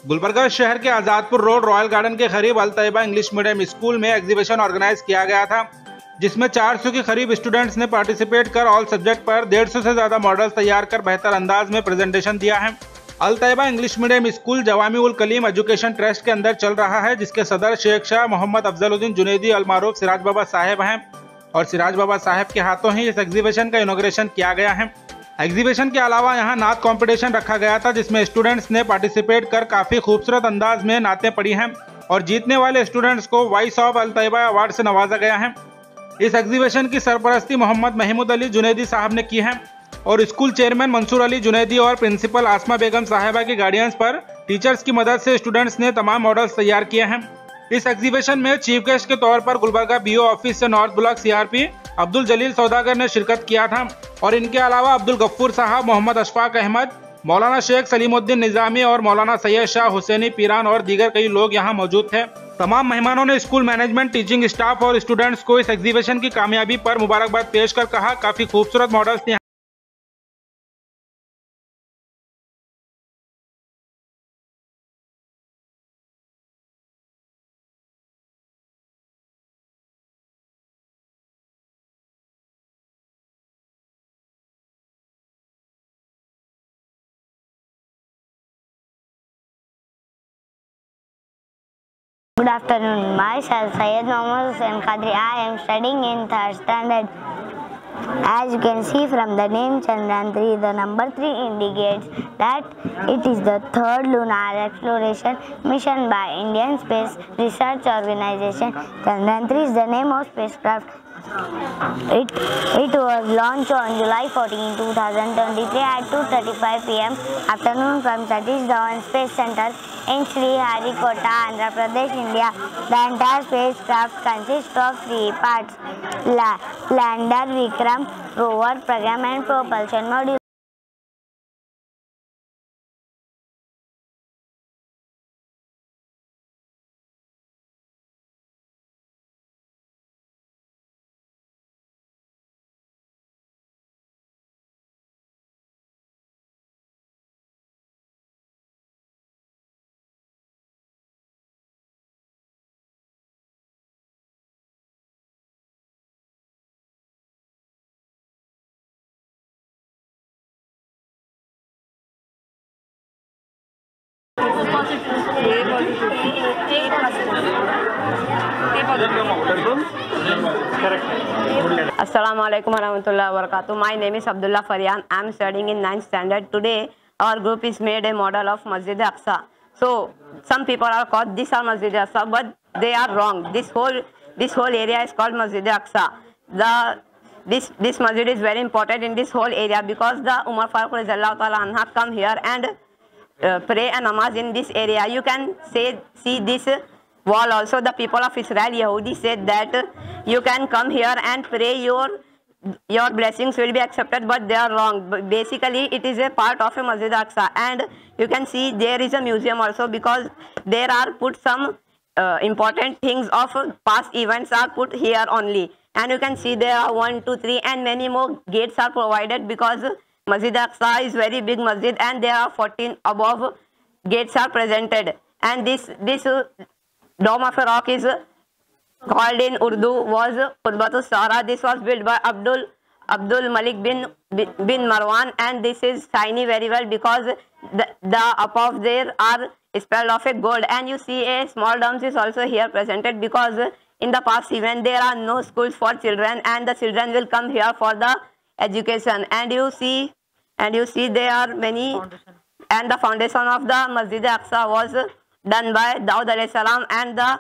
गुलबर्गा शहर के Azadpur road royal garden के करीब अल तैयबा इंग्लिश मीडियम स्कूल में एग्जीबिशन ऑर्गेनाइज किया गया था, जिसमें 400 के करीब स्टूडेंट्स ने पार्टिसिपेट कर ऑल सब्जेक्ट पर 150 से ज्यादा मॉडल्स तैयार कर बेहतर अंदाज में प्रेजेंटेशन दिया है। अल तैयबा इंग्लिश मीडियम स्कूल जवामी उल कलीम एजुकेशन ट्रस्ट के अंदर चल रहा है, जिसके सदर शेख शाह मोहम्मद अफजलुद्दीन जुनैदी अल मारूफ सिराज बाबा साहेब हैं और सिराज बाबा साहेब के हाथों ही इस एग्जीबिशन का इनॉग्रेशन किया गया है। एग्जीबिशन के अलावा यहां नात कंपटीशन रखा गया था, जिसमें स्टूडेंट्स ने पार्टिसिपेट कर काफी खूबसूरत अंदाज में नातें पढ़ी हैं और जीतने वाले स्टूडेंट्स को voice of Al Tayyaba award से नवाजा गया है। इस एग्जीबिशन की सरपरस्ती मोहम्मद महमूद अली जुनैदी साहब ने की है और स्कूल चेयरमैन मंसूर अली जुनैदी और प्रिंसिपल आसमा बेगम साहिबा की गाइडेंस पर टीचर्स की मदद से स्टूडेंट्स ने तमाम मॉडल्स तैयार किए हैं। इस एग्जीबिशन में चीफ गेस्ट के तौर पर गुलबर्गा बीओ ऑफिस से नॉर्थ ब्लॉक सीआरपी अब्दुल जलील सौदागर ने शिरकत किया था और इनके अलावा अब्दुल गफ्फूर साहब, मोहम्मद अशफाक अहमद, मौलाना शेख सलीमुद्दीन निजामी और मौलाना सैयद शाह हुसैनी पीरान और दीगर कई लोग यहां मौजूद थे। तमाम मेहमानों ने स्कूल मैनेजमेंट, टीचिंग स्टाफ और स्टूडेंट्स को इस एग्जीबिशन की कामयाबी पर मुबारकबाद पेश कर कहा, काफी खूबसूरत मॉडल्स थे। Good afternoon. Myself Syed Mohammad Hussain Qadri. I am studying in 3rd standard. As you can see from the name Chandrayaan 3, the number 3 indicates that it is the 3rd lunar exploration mission by Indian Space Research Organization. Chandrayaan 3 is the name of spacecraft. It was launched on July 14, 2023 at 2:35 p.m. afternoon from Satish Dhawan Space Center in Sriharikota, Andhra Pradesh, India. The entire spacecraft consists of 3 parts: lander, Vikram rover, program and propulsion module. Assalamualaikum warahmatullahi wabarakatuh. My name is Abdullah Faryan. I am studying in 9th standard. Today our group is made a model of Masjid Aqsa. So some people are called this are Masjid Aqsa, but they are wrong. This whole area is called Masjid Aqsa. This masjid is very important in this whole area because the Umar Farooq Radhiyallahu Ta'ala Anha come here and pray and namaz in this area. You can see this wall also. The people of Israel Yahudi said that you can come here and pray, your blessings will be accepted, but they are wrong. Basically it is a part of a Masjid Aqsa, and you can see there is a museum also because there are put some important things of past events are put here only, and you can see there are 1, 2, 3 and many more gates are provided because Masjid Aqsa is very big masjid and there are 14 above gates are presented. And this Dome of a Rock is called in Urdu was Qurbatus Sahara. This was built by Abdul Malik bin Marwan, and this is shiny very well because the above there are spelled of a gold. And you see a small domes is also here presented because in the past event there are no schools for children and the children will come here for the education. And you see there are many, and the foundation of the Masjid Aqsa was done by Daud alayhi salam, and the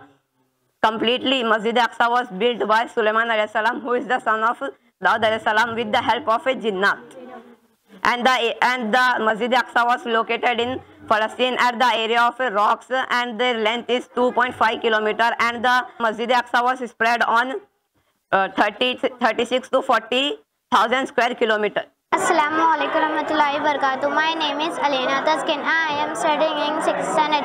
completely Masjid Aqsa was built by Sulaiman alayhi salam, who is the son of Daud alayhi salam, with the help of a jinnat. And the Masjid Aqsa was located in Palestine at the area of rocks, and their length is 2.5 kilometers, and the Masjid Aqsa was spread on 36 to 40,000 square kilometers. Assalamualaikum warahmatullahi wabarakatuh. My name is Alena Taskin. I am studying in 6th standard.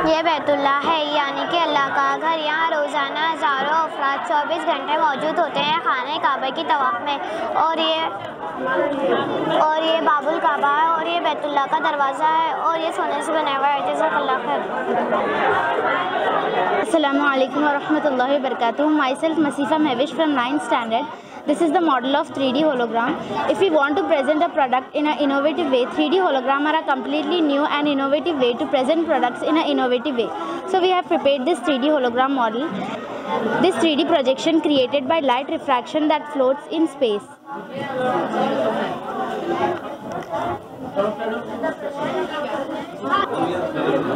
ये बैतुल्लाह है, यानी कि अल्लाह का घर। यहाँ रोज़ाना हज़ारों अफराद 24 घंटे मौजूद होते हैं खाने काबा की तवाफ़ में, और ये बाबुल काबा है और ये बैतुल्लाह का दरवाज़ा है और ये सोने से बना हुआ है। जज़ाकल्लाह खैर। Assalamu alaikum wa rahmatullahi wa barakatuh. Myself Masifa Mehwish from 9th standard. This is the model of 3D hologram. If we want to present a product in an innovative way, 3D hologram are a completely new and innovative way to present products in an innovative way. So we have prepared this 3D hologram model. This 3D projection created by light refraction that floats in space.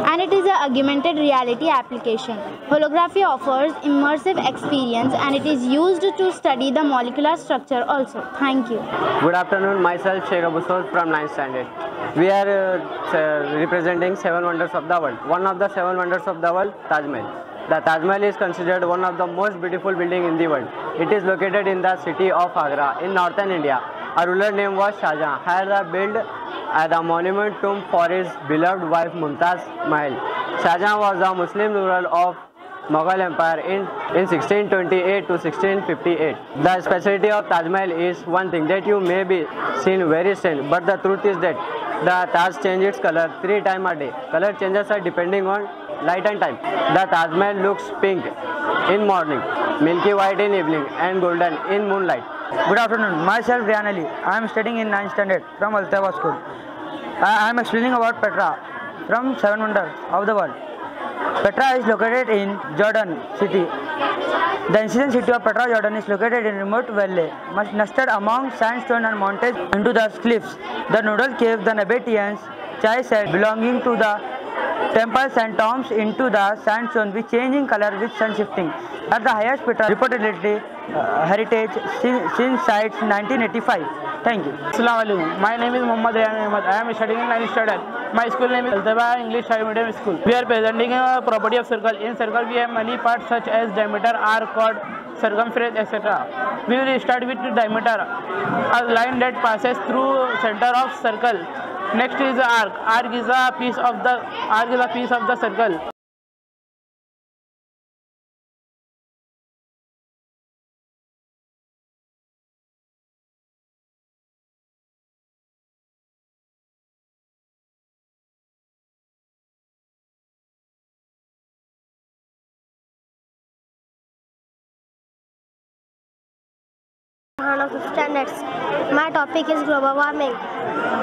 And it is an augmented reality application. Holography offers immersive experience and it is used to study the molecular structure also. Thank you. Good afternoon, myself Sheikh Abu Saud from 9th standard. We are representing 7 wonders of the world. One of the 7 wonders of the world, Taj Mahal. The Taj Mahal is considered one of the most beautiful buildings in the world. It is located in the city of Agra in northern India. A ruler name was Shah Jahan had built the monument tomb for his beloved wife Mumtaz Mahal. Shah Jahan was a Muslim ruler of Mughal Empire in 1628 to 1658. The specialty of Taj Mahal is one thing that you may be seen very strange, but the truth is that the Taj changes its color 3 times a day. Color changes are depending on light and time. The Taj Mahal looks pink in morning, milky white in evening, and golden in moonlight. Good afternoon, myself Rian Ali. I am studying in 9th standard from Altaba School. I am explaining about Petra from 7 wonders of the world. Petra is located in Jordan city. The ancient city of Petra, Jordan is located in remote valley, nested among sandstone and mountains into the cliffs. The Noodle Cave, the Nabateans, chai set belonging to the temples and tombs into the sandstone which change in color with sun shifting. At the highest Petra reportedly heritage since sites 1985. Thank you. Assalamu alaikum. My name is Muhammad Rayyan Ahmed. I am studying in 9th standard. My school name is Altaba English High Medium School. We are presenting a property of circle. In circle we have many parts such as diameter, arc, chord, circumference, etc. We will start with the diameter, a line that passes through center of circle. Next is the arc. Arc is a piece of the circle. Of standards. My topic is global warming.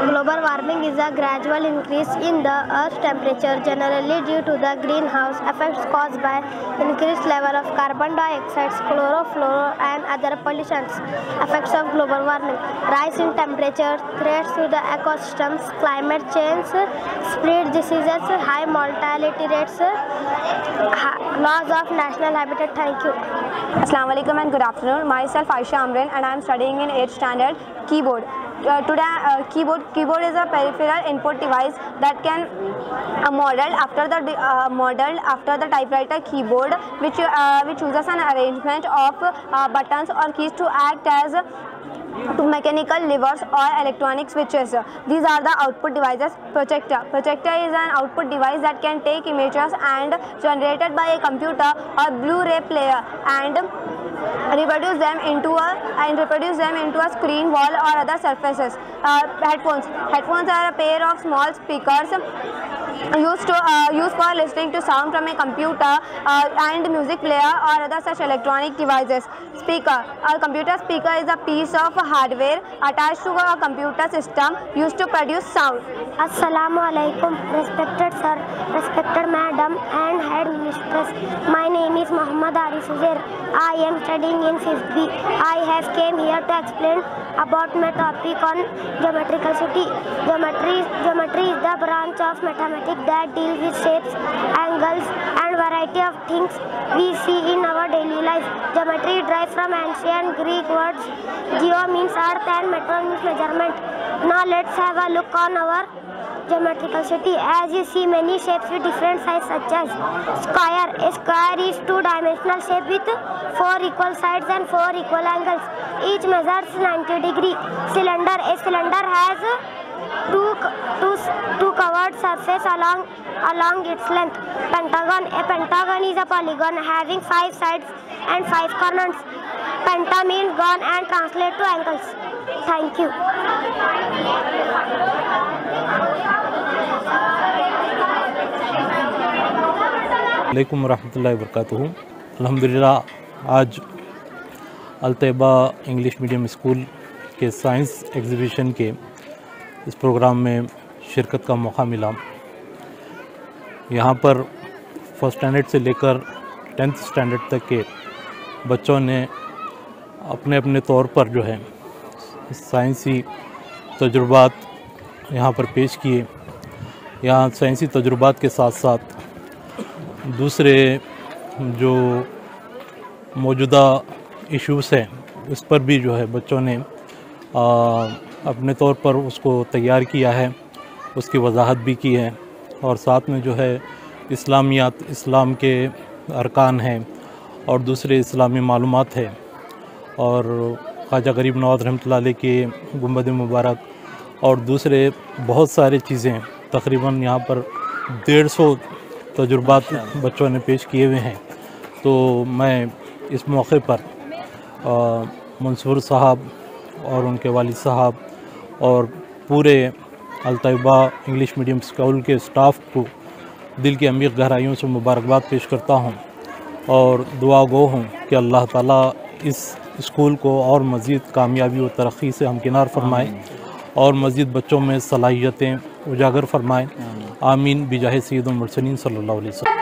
Global warming is a gradual increase in the Earth's temperature, generally due to the greenhouse effects caused by increased level of carbon dioxide, chlorofluoro, and other pollutions. Effects of global warming: rise in temperature, threats to the ecosystems, climate change, spread diseases, high mortality rates, loss of national habitat. Thank you. Assalamu alaikum and good afternoon. Myself Aisha Amrin and I am studying in 8th standard. Keyboard. Keyboard is a peripheral input device that can modeled after the typewriter keyboard, which uses an arrangement of buttons or keys to act as mechanical levers or electronic switches. These are the output devices. Projector is an output device that can take images and generated by a computer or Blu-ray player and reproduce them into a screen, wall, or other surfaces. Headphones are a pair of small speakers used for listening to sound from a computer and music player or other such electronic devices. A computer speaker is a piece of hardware attached to a computer system used to produce sound. Assalamu alaikum, respected sir, respected madam and head mistress. My name is Muhammad Arif Uzair. I am studying in 5th B. I have came here to explain about my topic on geometrical city. Geometry is the branch of mathematics that deals with shapes, angles and variety of things we see in our daily life. Geometry derives from ancient Greek words. Geo means earth and metro means measurement. Now let's have a look on our geometrical city. As you see, many shapes with different sizes such as square. A square is two-dimensional shape with 4 equal sides and 4 equal angles. Each measures 90 degrees. Cylinder. A cylinder has two covered surface along its length. Pentagon. A pentagon is a polygon having 5 sides and 5 corners. Penta means gon and translate to angles. Thank you. वालेकुम रहमतुल्लाहि वबरकातुहू। अल्हम्दुलिल्लाह आज अल-तैयबा English medium school के science exhibition के इस programme में शिरकत का मौका मिला। यहाँ पर फर्स्ट स्टैंडर्ड से लेकर 10th स्टैंडर्ड तक के बच्चों ने अपने अपने तौर पर जो है साइंसी तजुर्बात यहाँ पर पेश किए। यहाँ साइंसी तजुर्बात के साथ साथ दूसरे जो मौजूदा इश्यूज़ हैं उस पर भी जो है बच्चों ने अपने तौर पर उसको तैयार किया है, उसकी वजाहत भी की है और साथ में जो है इस्लामियात, इस्लाम के अरकान हैं और दूसरे इस्लामी मालूमात है और ख्वाजा गरीब नवाज़ रहमतुल्लाह अलैह के गुंबद मुबारक और दूसरे बहुत सारी चीज़ें तकरीबन यहाँ पर 150 तजुर्बात बच्चों ने पेश किए हुए हैं। तो मैं इस मौके पर मंसूर साहब और उनके वालिद साहब और पूरे अल-तैयबा इंग्लिश मीडियम स्कूल के स्टाफ को दिल की अमीर गहराइयों से मुबारकबाद पेश करता हूँ और दुआ गो हूँ कि अल्लाह ताला इस स्कूल को और मज़ीद कामयाबी और तरक्की से हमकिनार फरमाए और मज़ीद बच्चों में सलाहियतें उजागर फरमाएँ। आमीन बिजाहे सय्यदुल मुरसलीन सल्लल्लाहु अलैहि वसल्लम।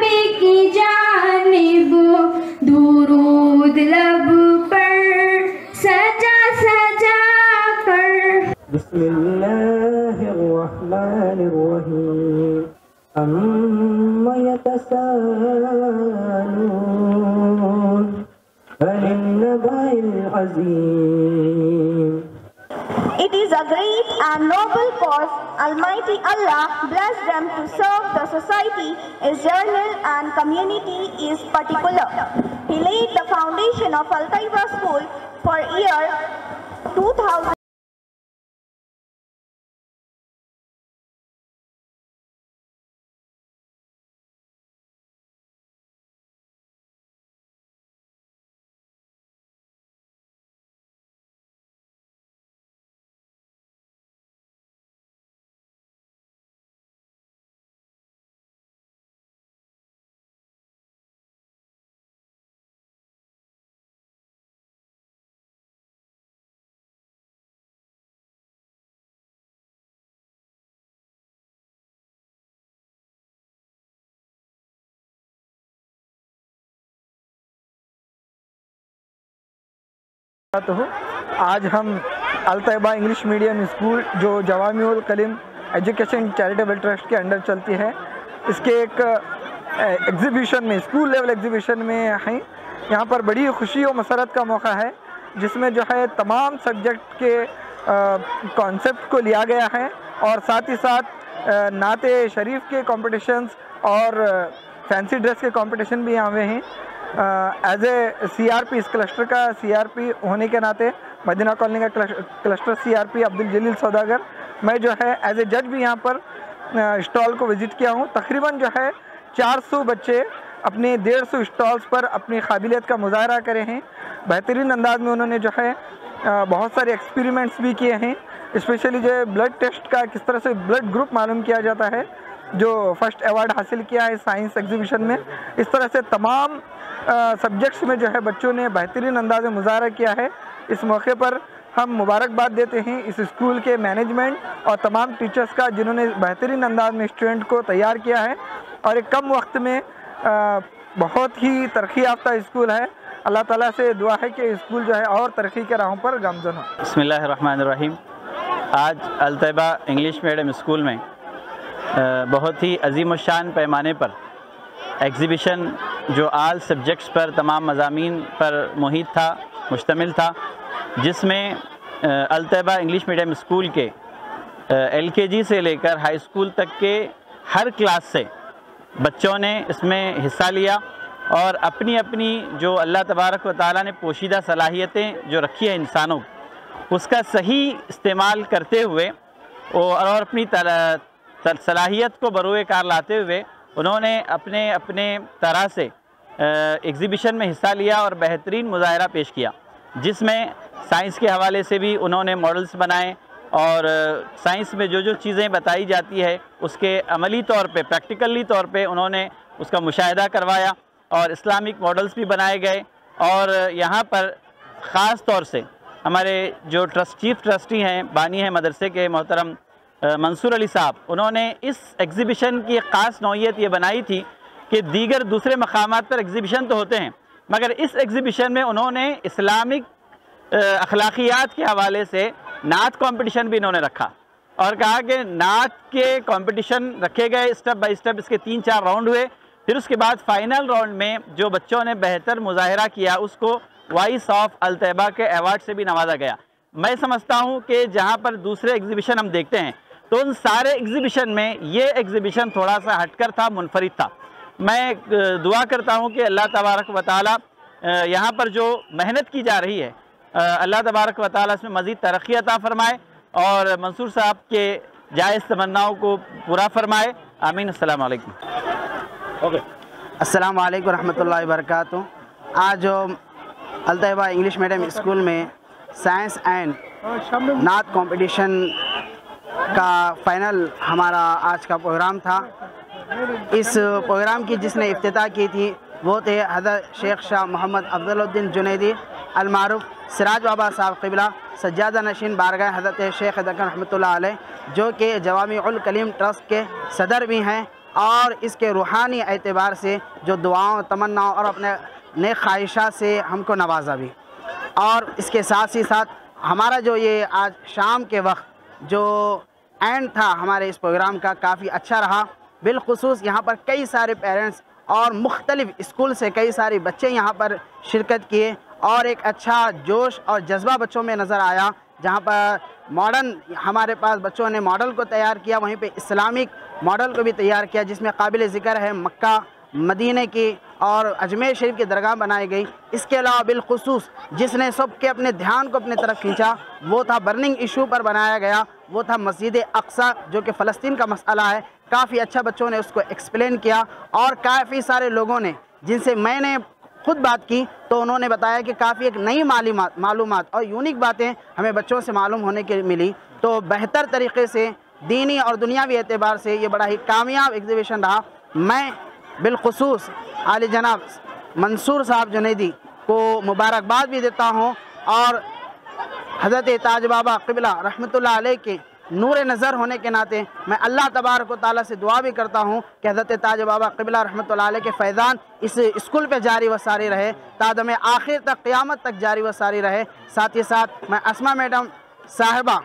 It is a great and noble cause. Almighty Allah blessed them to serve the society, its journal and community is particular. He laid the foundation of Al-Taiba School for year 2000. आज हम अल-तैयबा इंग्लिश मीडियम स्कूल जो जवामिउल Kaleem education charitable trust के under चलती है, इसके एक exhibition में, school level exhibition में हैं। यहाँ पर बड़ी खुशी और मसरत का मौका है जिसमें जो है तमाम सब्जेक्ट के कॉन्सेप्ट को लिया गया है और साथ ही साथ नाते शरीफ के कॉम्पिटिशन्स और फैंसी ड्रेस के कॉम्पिटिशन भी यहाँ हुए हैं। एज ए CRP, इस क्लस्टर का CRP होने के नाते, मदीना कॉलोनी का क्लस्टर CRP अब्दुल जलील सौदागर, मैं जो है एज ए जज भी यहाँ पर स्टॉल को विज़िट किया हूँ। तकरीबन जो है 400 बच्चे अपने 150 स्टॉल्स पर अपनी काबिलियत का मुजाहरा करे हैं। बेहतरीन अंदाज में उन्होंने जो है बहुत सारे एक्सपेरिमेंट्स भी किए हैं। स्पेशली जो ब्लड टेस्ट का किस तरह से ब्लड ग्रुप मालूम किया जाता है, जो फर्स्ट अवार्ड हासिल किया है साइंस एग्जीबिशन में। इस तरह से तमाम सब्जेक्ट्स में जो है बच्चों ने बेहतरीन अंदाज में मुजाहरा किया है। इस मौके पर हम मुबारकबाद देते हैं इस स्कूल के मैनेजमेंट और तमाम टीचर्स का जिन्होंने बेहतरीन अंदाज में स्टूडेंट को तैयार किया है और एक कम वक्त में बहुत ही तरक्की याफ्ता स्कूल है। अल्लाह ताला से दुआ है कि स्कूल जो है और तरक्की के राहों पर गामज़न हो। बिस्मिल्लाहिर्रहमानिर्रहीम। आज अल-तैयबा इंग्लिश मीडियम स्कूल में बहुत ही अजीम शान पैमाने पर एग्ज़िबिशन जो आल सब्जेक्ट्स पर, तमाम मज़ामीन पर मुहित था, मुश्तमिल था, जिसमें अल-तैयबा इंग्लिश मीडियम स्कूल के LKG से लेकर हाई स्कूल तक के हर क्लास से बच्चों ने इसमें हिस्सा लिया और अपनी अपनी जो अल्लाह तबारक व तआला ने पोशीदा सलाहियतें जो रखी है इंसानों, उसका सही इस्तेमाल करते हुए और अपनी सलाहियत को बरूए कार लाते हुए उन्होंने अपने अपने तरह से एग्ज़िबिशन में हिस्सा लिया और बेहतरीन मुज़ाहरा पेश किया, जिसमें साइंस के हवाले से भी उन्होंने मॉडल्स बनाए और साइंस में जो जो चीज़ें बताई जाती है उसके अमली तौर पे, प्रैक्टिकली तौर पे उन्होंने उसका मुशाहिदा करवाया और इस्लामिक मॉडल्स भी बनाए गए। और यहाँ पर ख़ास तौर से हमारे जो चीफ ट्रस्टी हैं, बानी हैं मदरसे के मोहतरम मंसूर अली साहब, उन्होंने इस एग्ज़िबिशन की एक ख़ास नौइयत ये बनाई थी कि दीगर दूसरे मकामात पर एग्ज़िबिशन तो होते हैं, मगर इस एग्ज़िबिशन में उन्होंने इस्लामिक अखलाकियात के हवाले से नात कंपटीशन भी इन्होंने रखा और कहा कि नात के कंपटीशन रखे गए स्टेप बाय स्टेप। इसके 3-4 राउंड हुए, फिर उसके बाद फाइनल राउंड में जो बच्चों ने बेहतर मुजाहिरा किया उसको वॉइस ऑफ अल्तैबा के अवार्ड से भी नवाजा गया। मैं समझता हूँ कि जहाँ पर दूसरे एग्ज़िबिशन हम देखते हैं तो उन सारे एग्ज़िबिशन में ये एग्ज़िबिशन थोड़ा सा हटकर था, मुनफरिद था। मैं दुआ करता हूँ कि अल्लाह तबारक व तआला यहाँ पर जो मेहनत की जा रही है अल्लाह तबारक व तआला इसमें मज़ीद तरक्की अता फरमाए और मंसूर साहब के जायज़ तमन्नाओं को पूरा फरमाए। आमीन। अस्सलाम वालेकुम। अस्सलाम वालेकुम रहमतुल्लाहि व बरकातुहू। आज अल्तैबा इंग्लिश मीडियम स्कूल में साइंस एंड नात कंपटीशन का फाइनल हमारा आज का प्रोग्राम था। इस प्रोग्राम की जिसने इफ्तिताह की थी वो थे हज़रत शेख शाह मोहम्मद अफजलुद्दीन जुनैदी अलमारूफ सिराज बाबा साहब क़िबला सज्जादा नशीन बारगाह हज़रत शेख दक्कन रहमतुल्लाह अलैह, जो कि जवामिउल कलीम ट्रस्ट के सदर भी हैं और इसके रूहानी एतबार से जो दुआओं, तमन्नाओं और अपने नेक ख्वाहिशात से हमको नवाजा भी। और इसके साथ ही साथ हमारा जो ये आज शाम के वक्त जो एंड था हमारे इस प्रोग्राम का काफ़ी अच्छा रहा। बिलखुसूस यहाँ पर कई सारे पेरेंट्स और मुख्तलिफ स्कूल से कई सारे बच्चे यहाँ पर शिरकत किए और एक अच्छा जोश और जज्बा बच्चों में नज़र आया। जहाँ पर मॉडर्न हमारे पास बच्चों ने मॉडल को तैयार किया, वहीं पे इस्लामिक मॉडल को भी तैयार किया, जिसमें काबिल ज़िक्र है मक्का, मदीने की और अजमेर शरीफ की दरगाह बनाई गई। इसके अलावा बिलखुसूस जिसने सबके अपने ध्यान को अपने तरफ खींचा वो था बर्निंग इशू पर बनाया गया, वो था मस्जिद अक्सा जो कि फ़लस्तीन का मसला है। काफ़ी अच्छा बच्चों ने उसको एक्सप्लेन किया और काफ़ी सारे लोगों ने जिनसे मैंने खुद बात की तो उन्होंने बताया कि काफ़ी एक नई मालूमात और यूनिक बातें हमें बच्चों से मालूम होने के मिली। तो बेहतर तरीके से दीनी और दुनियावी एतबार से ये बड़ा ही कामयाब एग्ज़िबिशन रहा। मैं बिलखुसूस आली जनाब मंसूर साहब जुनैदी को मुबारकबाद भी देता हूँ और हज़रत ताज बाबा क़िबला रहमतुल्लाह अलैह के नूर नज़र होने के नाते मैं अल्लाह तबारक व तआला से दुआ भी करता हूँ कि हज़रत ताज बाबा क़िबला रहमतुल्लाह अलैह के फैज़ान इस स्कूल पे जारी व सारी रहे, तादम आखिर तक क़यामत तक जारी व सारी रहे। साथ ही साथ मैं अस्मा मैडम साहिबा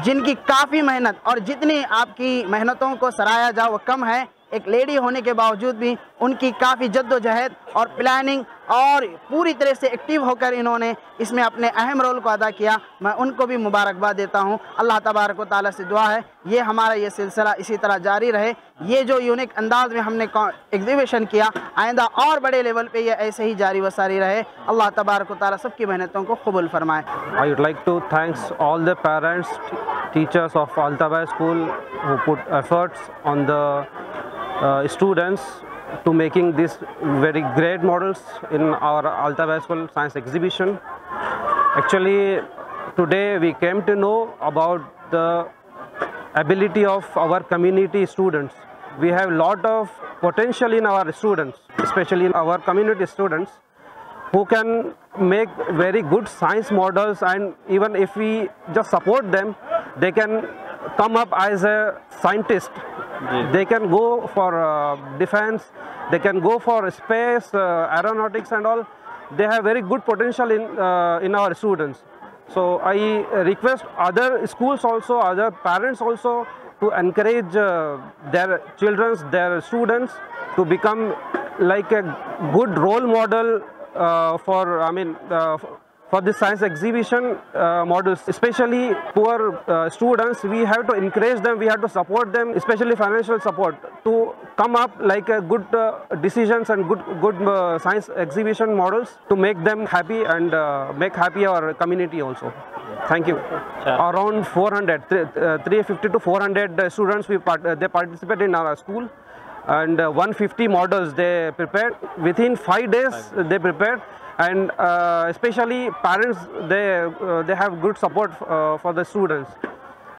जिनकी काफ़ी मेहनत और जितनी आपकी मेहनतों को सराहा जाए वो कम है, एक लेडी होने के बावजूद भी उनकी काफ़ी जद्दोजहद और प्लानिंग और पूरी तरह से एक्टिव होकर इन्होंने इसमें अपने अहम रोल को अदा किया। मैं उनको भी मुबारकबाद देता हूं। अल्लाह तबारक व तआला से दुआ है ये हमारा ये सिलसिला इसी तरह जारी रहे। ये जो यूनिक अंदाज में हमने एग्जीबिशन किया आइंदा और बड़े लेवल पे ये ऐसे ही जारी व सारी रहे। अल्लाह तबारक व तआला सबकी मेहनतों को कबूल फरमाए। I would like to thanks all the parents, teachers of Altaba School who put efforts on the students to making these very great models in our Altaba School science exhibition. Actually, today we came to know about the ability of our community students. We have lot of potential in our students, especially in our community students, who can make very good science models, and even if we just support them, they can come up as a scientist. They can go for defense, they can go for space, aeronautics and all. They have very good potential in our students. So I request other schools also, other parents also, to encourage their children, their students to become like a good role model for the science exhibition models. Especially poor students, we have to encourage them, we have to support them, especially financial support, to come up like a good decisions and good science exhibition models to make them happy and make happy our community also. Thank you. Around 350 to 400 students they participate in our school, and 150 models they prepared. Within 5 days they prepared, and especially parents, they have good support for the students.